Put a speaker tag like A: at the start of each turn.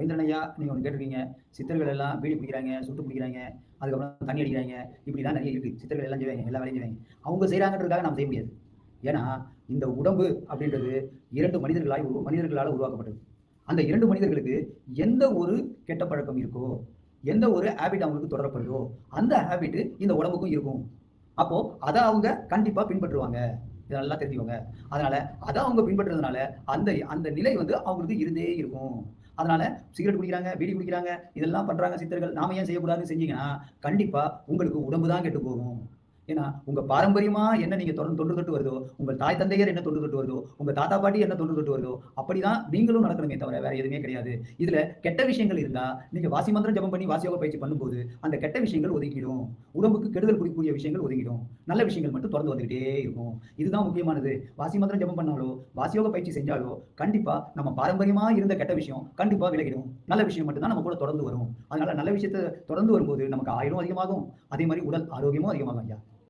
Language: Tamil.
A: ரவீந்திரன் ஐயா, நீங்க ஒண்ணு கேட்டிருக்கீங்க. சித்தர்கள் எல்லாம் பீடி பிடிக்கிறாங்க, சுட்டு பிடிக்கிறாங்க, அதுக்கப்புறம் தண்ணி அடிக்கிறாங்க. இப்படிலாம் நெறைய இருக்கு. சித்தர்கள் எல்லாம் செய்வாங்க. எல்லா வேலையும் செய்வாங்க. அவங்க செய்றாங்கன்றதுக்காக நம்ம செய்ய முடியாது. ஏன்னா, இந்த உடம்பு அப்படின்றது 2 மனிதர்களால உருவாக்கப்பட்டது. அந்த 2 மனிதர்களுக்கு எந்த ஒரு கெட்ட பழக்கம் இருக்கோ, எந்த ஒரு ஹேபிட் அவங்களுக்கு தொடரப்படுதோ, அந்த ஹேபிட் இந்த உடம்புக்கும் இருக்கும். அப்போ அத அவங்க கண்டிப்பா பின்பற்றுவாங்க. இத நல்லா தெரிஞ்சுக்கோங்க. அதனால அத அவங்க பின்பற்றுறதுனால, அந்த அந்த நிலை வந்து அவங்களுக்கு இருந்தே இருக்கும். அதனால சிகரெட் குடிக்கிறாங்க, பீடி குடிக்கிறாங்க, இதெல்லாம் பண்றாங்க சித்தர்கள். நாம ஏன் செய்யக்கூடாதுன்னு செஞ்சீங்கன்னா, கண்டிப்பா உங்களுக்கு உடம்பு தான் கெட்டு போகும். ஏன்னா, உங்க பாரம்பரியமா என்ன நீங்க தொடர்ந்து தொன்று தொட்டு வருதோ, உங்கள் தாய் தந்தையர் என்ன தொன்று தொட்டு வருதோ, உங்க தாத்தா பாட்டி என்ன தொன்று தொட்டு வருதோ, அப்படிதான் நீங்களும் நடக்கணுமே தவிர வேற எதுவுமே கிடையாது. இதுல கெட்ட விஷயங்கள் இருந்தா, நீங்க வாசி மந்திரம் ஜெபம் பண்ணி வாசி யோக பயிற்சி பண்ணும்போது, அந்த கெட்ட விஷயங்கள் ஒதுங்கிடும். உடம்புக்கு கெடுதல் குடிக்கக்கூடிய விஷயங்கள் ஒதுங்கிடும். நல்ல விஷயங்கள் மட்டும் தொடர்ந்து வந்துகிட்டே இருக்கும். இதுதான் முக்கியமானது. வாசி மந்திரம் ஜெபம் பண்ணாலோ, வாசி யோக பயிற்சி செஞ்சாலோ, கண்டிப்பா நம்ம பாரம்பரியமா இருந்த கெட்ட விஷயம் கண்டிப்பா விலகிடும். நல்ல விஷயம் மட்டும் தான் நம்ம கூட தொடர்ந்து வரும். அதனால நல்ல விஷயத்த தொடர்ந்து வரும்போது நமக்கு ஆயுளும் அதிகமாகும். அதே மாரி உடல் ஆரோக்கியமும் அதிகமாகும் ஐயா.